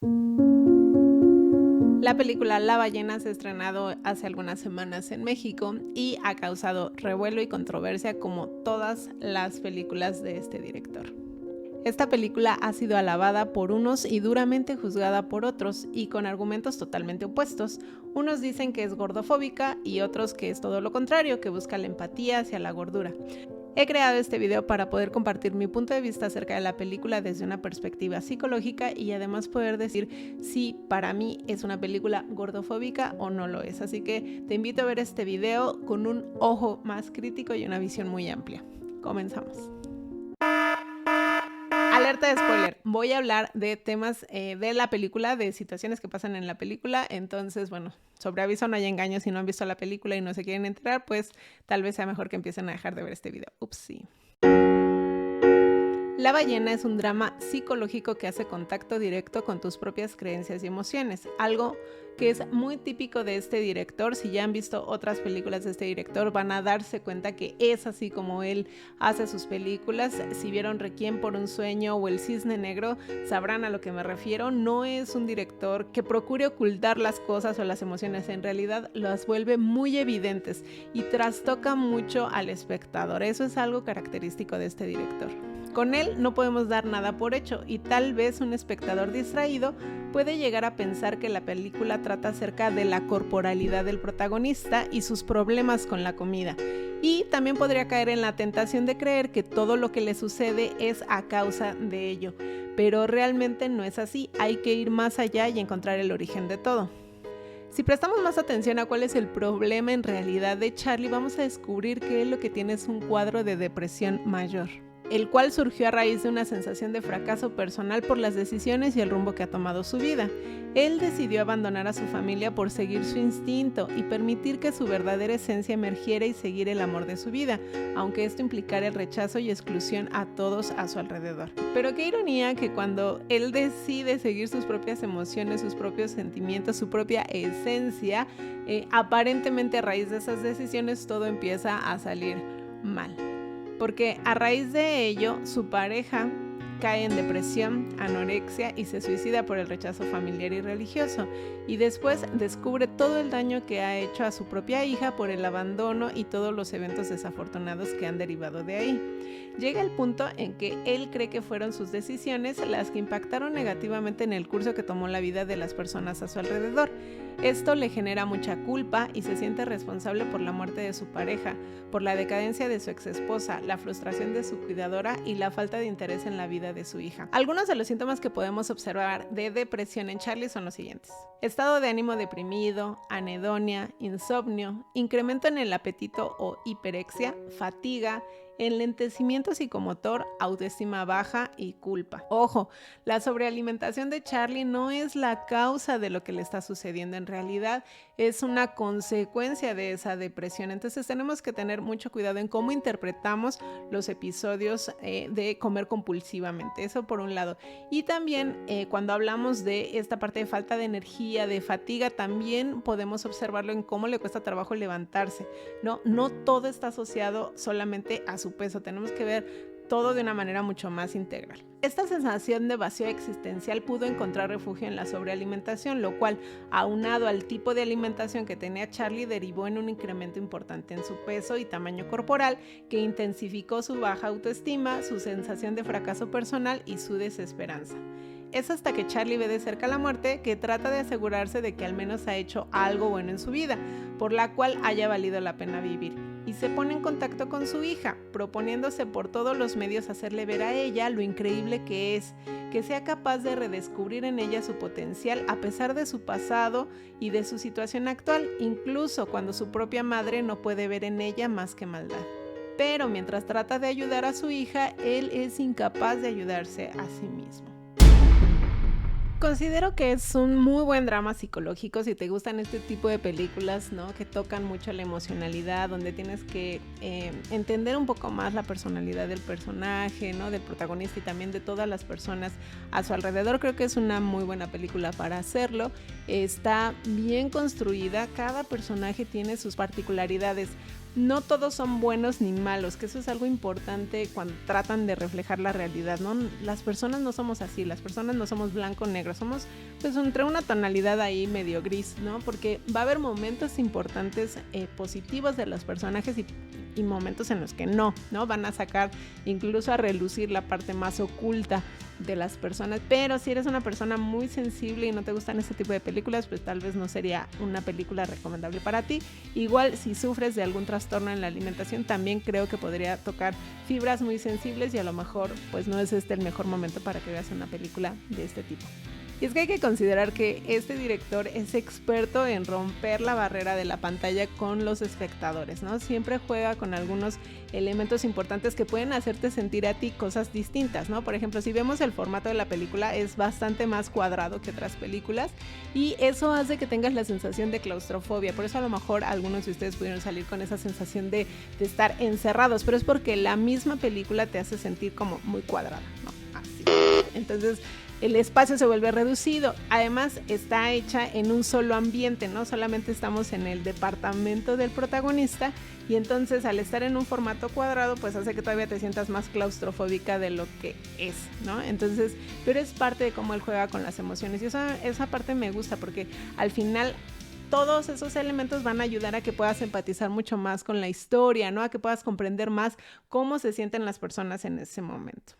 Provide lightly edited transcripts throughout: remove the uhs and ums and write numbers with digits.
La película La ballena se ha estrenado hace algunas semanas en México y ha causado revuelo y controversia como todas las películas de este director. Esta película ha sido alabada por unos y duramente juzgada por otros, y con argumentos totalmente opuestos. Unos dicen que es gordofóbica y otros que es todo lo contrario, que busca la empatía hacia la gordura. He creado este video para poder compartir mi punto de vista acerca de la película desde una perspectiva psicológica y además poder decir si para mí es una película gordofóbica o no lo es. Así que te invito a ver este video con un ojo más crítico y una visión muy amplia. Comenzamos. Alerta de spoiler, voy a hablar de temas de la película, de situaciones que pasan en la película, entonces bueno, sobre aviso no hay engaño. Si no han visto la película y no se quieren enterar, pues tal vez sea mejor que empiecen a dejar de ver este video. Upsi. La ballena es un drama psicológico que hace contacto directo con tus propias creencias y emociones, algo que es muy típico de este director. Si ya han visto otras películas de este director, van a darse cuenta que es así como él hace sus películas. Si vieron Requiem por un sueño o El cisne negro, sabrán a lo que me refiero. No es un director que procure ocultar las cosas o las emociones, en realidad las vuelve muy evidentes y trastoca mucho al espectador. Eso es algo característico de este director. Con él no podemos dar nada por hecho y tal vez un espectador distraído puede llegar a pensar que la película trata acerca de la corporalidad del protagonista y sus problemas con la comida. Y también podría caer en la tentación de creer que todo lo que le sucede es a causa de ello. Pero realmente no es así, hay que ir más allá y encontrar el origen de todo. Si prestamos más atención a cuál es el problema en realidad de Charlie, vamos a descubrir que él lo que tiene es un cuadro de depresión mayor, el cual surgió a raíz de una sensación de fracaso personal por las decisiones y el rumbo que ha tomado su vida. Él decidió abandonar a su familia por seguir su instinto y permitir que su verdadera esencia emergiera y seguir el amor de su vida, aunque esto implicara el rechazo y exclusión a todos a su alrededor. Pero qué ironía que cuando él decide seguir sus propias emociones, sus propios sentimientos, su propia esencia, aparentemente a raíz de esas decisiones todo empieza a salir mal. Porque a raíz de ello, su pareja cae en depresión, anorexia y se suicida por el rechazo familiar y religioso. Y después descubre todo el daño que ha hecho a su propia hija por el abandono y todos los eventos desafortunados que han derivado de ahí. Llega el punto en que él cree que fueron sus decisiones las que impactaron negativamente en el curso que tomó la vida de las personas a su alrededor. Esto le genera mucha culpa y se siente responsable por la muerte de su pareja, por la decadencia de su exesposa, la frustración de su cuidadora y la falta de interés en la vida de su hija. Algunos de los síntomas que podemos observar de depresión en Charlie son los siguientes: estado de ánimo deprimido, anedonia, insomnio, incremento en el apetito o hiperexia, fatiga, enlentecimiento psicomotor, autoestima baja y culpa. Ojo, la sobrealimentación de Charlie no es la causa de lo que le está sucediendo, en realidad es una consecuencia de esa depresión. Entonces tenemos que tener mucho cuidado en cómo interpretamos los episodios de comer compulsivamente, eso por un lado. Y también cuando hablamos de esta parte de falta de energía, de fatiga, también podemos observarlo en cómo le cuesta trabajo levantarse. No todo está asociado solamente a su peso, tenemos que ver todo de una manera mucho más integral. Esta sensación de vacío existencial pudo encontrar refugio en la sobrealimentación, lo cual, aunado al tipo de alimentación que tenía Charlie, derivó en un incremento importante en su peso y tamaño corporal, que intensificó su baja autoestima, su sensación de fracaso personal y su desesperanza. Es hasta que Charlie ve de cerca la muerte que trata de asegurarse de que al menos ha hecho algo bueno en su vida, por la cual haya valido la pena vivir, y se pone en contacto con su hija, proponiéndose por todos los medios hacerle ver a ella lo increíble que es, que sea capaz de redescubrir en ella su potencial a pesar de su pasado y de su situación actual, incluso cuando su propia madre no puede ver en ella más que maldad. Pero mientras trata de ayudar a su hija, él es incapaz de ayudarse a sí mismo. Considero que es un muy buen drama psicológico si te gustan este tipo de películas, ¿no? Que tocan mucho la emocionalidad, donde tienes que entender un poco más la personalidad del personaje, ¿no? Del protagonista y también de todas las personas a su alrededor. Creo que es una muy buena película para hacerlo. Está bien construida, cada personaje tiene sus particularidades. no todos son buenos ni malos, que eso es algo importante cuando tratan de reflejar la realidad, ¿no? Las personas no somos así, las personas no somos blanco o negro, somos pues entre una tonalidad ahí medio gris, ¿no? Porque va a haber momentos importantes positivos de los personajes y momentos en los que no van a sacar incluso a relucir la parte más oculta de las personas, pero si eres una persona muy sensible y no te gustan este tipo de películas, pues tal vez no sería una película recomendable para ti. Igual si sufres de algún trastorno en la alimentación, también creo que podría tocar fibras muy sensibles y a lo mejor pues no es el mejor momento para que veas una película de este tipo. Y es que hay que considerar que este director es experto en romper la barrera de la pantalla con los espectadores, ¿no? Siempre juega con algunos elementos importantes que pueden hacerte sentir a ti cosas distintas, ¿no? Por ejemplo, si vemos el formato de la película, es bastante más cuadrado que otras películas y eso hace que tengas la sensación de claustrofobia. Por eso a lo mejor algunos de ustedes pudieron salir con esa sensación de estar encerrados, pero es porque la misma película te hace sentir como muy cuadrada, ¿no? Así. Entonces, el espacio se vuelve reducido, además está hecha en un solo ambiente, no solamente estamos en el departamento del protagonista y entonces al estar en un formato cuadrado pues hace que todavía te sientas más claustrofóbica de lo que es, ¿no? Entonces, pero es parte de cómo él juega con las emociones y esa parte me gusta porque al final todos esos elementos van a ayudar a que puedas empatizar mucho más con la historia, ¿no? A que puedas comprender más cómo se sienten las personas en ese momento.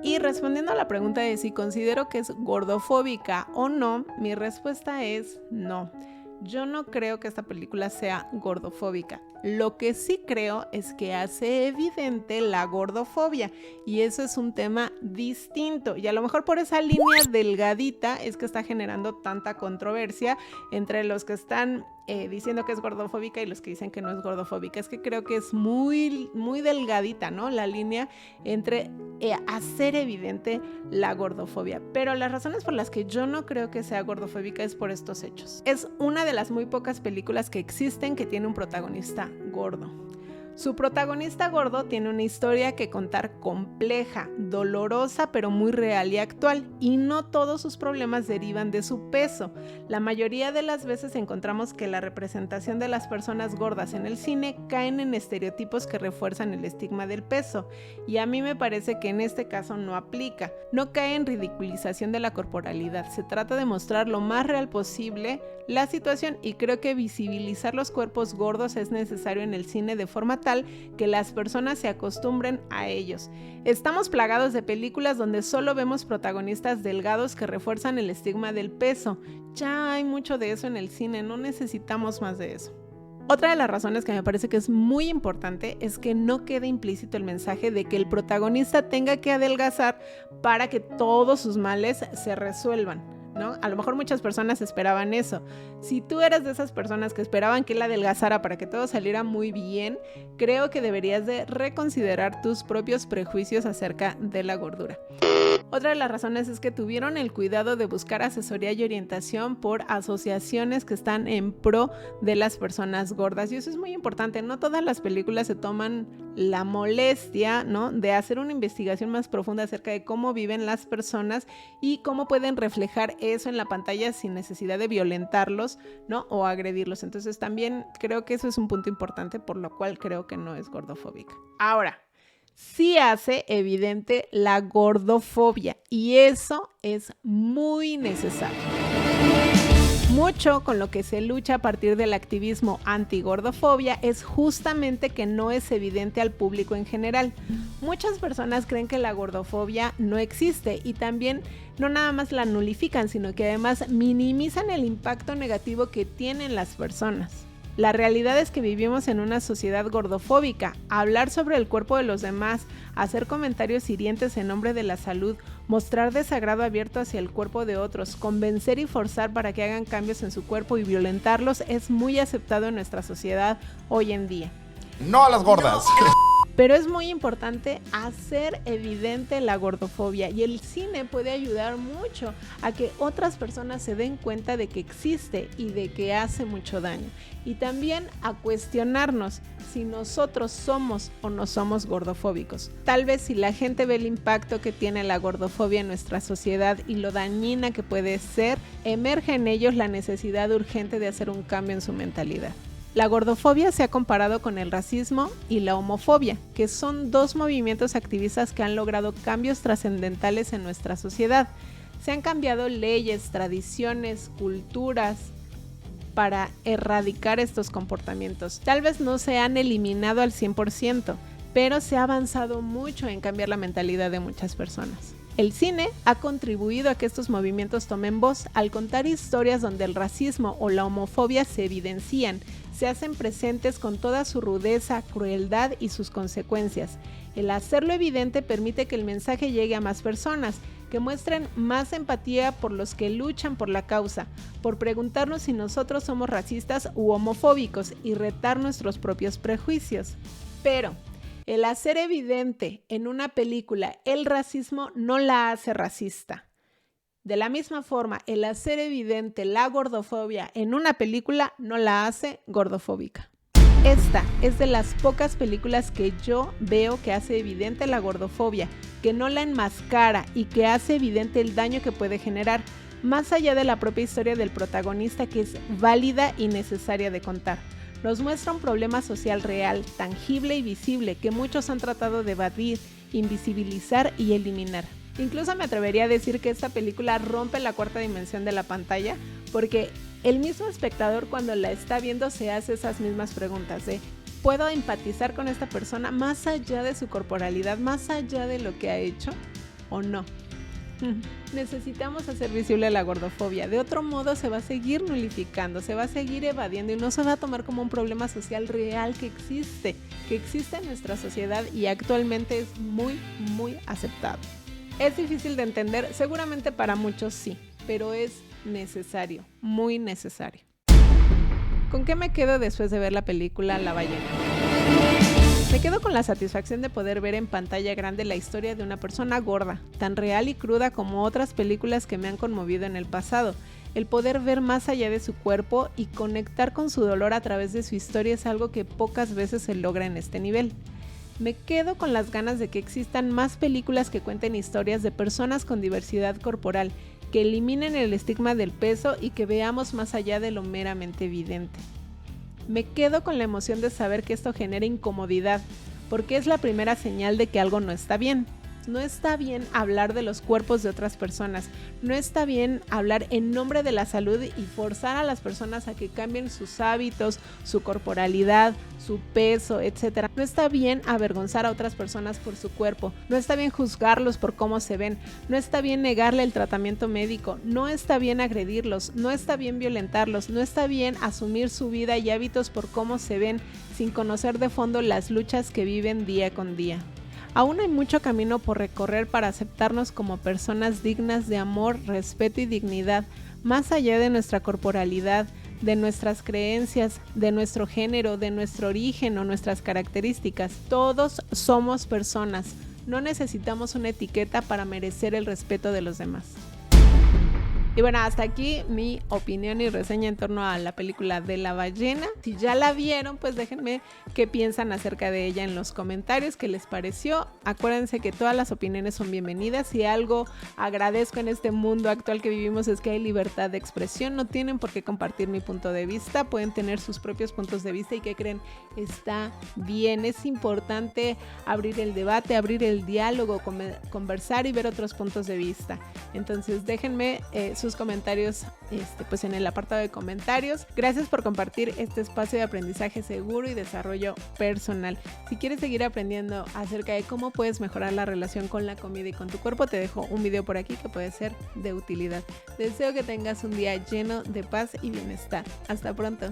Y respondiendo a la pregunta de si considero que es gordofóbica o no, mi respuesta es no. Yo no creo que esta película sea gordofóbica. Lo que sí creo es que hace evidente la gordofobia y eso es un tema distinto y a lo mejor por esa línea delgadita es que está generando tanta controversia entre los que están diciendo que es gordofóbica y los que dicen que no es gordofóbica. Es que creo que es muy, muy delgadita, ¿no? La línea entre hacer evidente la gordofobia. Pero las razones por las que yo no creo que sea gordofóbica es por estos hechos. Es una de las muy pocas películas que existen que tiene un protagonista gordo. Su protagonista gordo tiene una historia que contar compleja, dolorosa, pero muy real y actual, y no todos sus problemas derivan de su peso. La mayoría de las veces encontramos que la representación de las personas gordas en el cine caen en estereotipos que refuerzan el estigma del peso, y a mí me parece que en este caso no aplica. No cae en ridiculización de la corporalidad, se trata de mostrar lo más real posible la situación y creo que visibilizar los cuerpos gordos es necesario en el cine de forma tal que las personas se acostumbren a ellos. Estamos plagados de películas donde solo vemos protagonistas delgados que refuerzan el estigma del peso. Ya hay mucho de eso en el cine, no necesitamos más de eso. Otra de las razones que me parece que es muy importante es que no quede implícito el mensaje de que el protagonista tenga que adelgazar para que todos sus males se resuelvan, ¿no? A lo mejor muchas personas esperaban eso. Si tú eres de esas personas que esperaban que él adelgazara para que todo saliera muy bien, creo que deberías de reconsiderar tus propios prejuicios acerca de la gordura. Otra de las razones es que tuvieron el cuidado de buscar asesoría y orientación por asociaciones que están en pro de las personas gordas y eso es muy importante. No todas las películas se toman la molestia, ¿no?, de hacer una investigación más profunda acerca de cómo viven las personas y cómo pueden reflejar eso en la pantalla sin necesidad de violentarlos, ¿no?, o agredirlos. Entonces también creo que eso es un punto importante, por lo cual creo que no es gordofóbica. Ahora, sí hace evidente la gordofobia y eso es muy necesario. Mucho con lo que se lucha a partir del activismo antigordofobia es justamente que no es evidente al público en general. Muchas personas creen que la gordofobia no existe y también no nada más la nulifican, sino que además minimizan el impacto negativo que tienen las personas. La realidad es que vivimos en una sociedad gordofóbica. Hablar sobre el cuerpo de los demás, hacer comentarios hirientes en nombre de la salud, mostrar desagrado abierto hacia el cuerpo de otros, convencer y forzar para que hagan cambios en su cuerpo y violentarlos es muy aceptado en nuestra sociedad hoy en día. No a las gordas. Pero es muy importante hacer evidente la gordofobia y el cine puede ayudar mucho a que otras personas se den cuenta de que existe y de que hace mucho daño. Y también a cuestionarnos si nosotros somos o no somos gordofóbicos. Tal vez si la gente ve el impacto que tiene la gordofobia en nuestra sociedad y lo dañina que puede ser, emerge en ellos la necesidad urgente de hacer un cambio en su mentalidad. La gordofobia se ha comparado con el racismo y la homofobia, que son dos movimientos activistas que han logrado cambios trascendentales en nuestra sociedad. Se han cambiado leyes, tradiciones, culturas para erradicar estos comportamientos. Tal vez no se han eliminado al 100%, pero se ha avanzado mucho en cambiar la mentalidad de muchas personas. El cine ha contribuido a que estos movimientos tomen voz al contar historias donde el racismo o la homofobia se evidencian, se hacen presentes con toda su rudeza, crueldad y sus consecuencias. El hacerlo evidente permite que el mensaje llegue a más personas, que muestren más empatía por los que luchan por la causa, por preguntarnos si nosotros somos racistas u homofóbicos y retar nuestros propios prejuicios. Pero el hacer evidente en una película el racismo no la hace racista. De la misma forma, el hacer evidente la gordofobia en una película no la hace gordofóbica. Esta es de las pocas películas que yo veo que hace evidente la gordofobia, que no la enmascara y que hace evidente el daño que puede generar, más allá de la propia historia del protagonista, que es válida y necesaria de contar. Nos muestra un problema social real, tangible y visible que muchos han tratado de evadir, invisibilizar y eliminar. Incluso me atrevería a decir que esta película rompe la cuarta dimensión de la pantalla, porque el mismo espectador cuando la está viendo se hace esas mismas preguntas de ¿puedo empatizar con esta persona más allá de su corporalidad, más allá de lo que ha hecho o no? Necesitamos hacer visible la gordofobia, de otro modo se va a seguir nulificando, se va a seguir evadiendo y no se va a tomar como un problema social real que existe en nuestra sociedad y actualmente es muy aceptado. Es difícil de entender, seguramente para muchos sí, pero es necesario, muy necesario. ¿Con qué me quedo después de ver la película La ballena? Me quedo con la satisfacción de poder ver en pantalla grande la historia de una persona gorda, tan real y cruda como otras películas que me han conmovido en el pasado. El poder ver más allá de su cuerpo y conectar con su dolor a través de su historia es algo que pocas veces se logra en este nivel. Me quedo con las ganas de que existan más películas que cuenten historias de personas con diversidad corporal, que eliminen el estigma del peso y que veamos más allá de lo meramente evidente. Me quedo con la emoción de saber que esto genera incomodidad, porque es la primera señal de que algo no está bien. No está bien hablar de los cuerpos de otras personas, no está bien hablar en nombre de la salud y forzar a las personas a que cambien sus hábitos, su corporalidad, su peso, etc. No está bien avergonzar a otras personas por su cuerpo, no está bien juzgarlos por cómo se ven, no está bien negarle el tratamiento médico, no está bien agredirlos, no está bien violentarlos, no está bien asumir su vida y hábitos por cómo se ven sin conocer de fondo las luchas que viven día con día. Aún hay mucho camino por recorrer para aceptarnos como personas dignas de amor, respeto y dignidad, más allá de nuestra corporalidad, de nuestras creencias, de nuestro género, de nuestro origen o nuestras características. Todos somos personas, no necesitamos una etiqueta para merecer el respeto de los demás. Y bueno, hasta aquí mi opinión y reseña en torno a la película de La ballena. Si ya la vieron, pues déjenme qué piensan acerca de ella en los comentarios, qué les pareció. Acuérdense que todas las opiniones son bienvenidas. Si algo agradezco en este mundo actual que vivimos es que hay libertad de expresión. No tienen por qué compartir mi punto de vista, pueden tener sus propios puntos de vista y ¿qué creen? Está bien, es importante abrir el debate, abrir el diálogo, conversar y ver otros puntos de vista. Entonces déjenme sus comentarios pues en el apartado de comentarios. Gracias por compartir este espacio de aprendizaje seguro y desarrollo personal. Si quieres seguir aprendiendo acerca de cómo puedes mejorar la relación con la comida y con tu cuerpo, te dejo un video por aquí que puede ser de utilidad. Deseo que tengas un día lleno de paz y bienestar. Hasta pronto.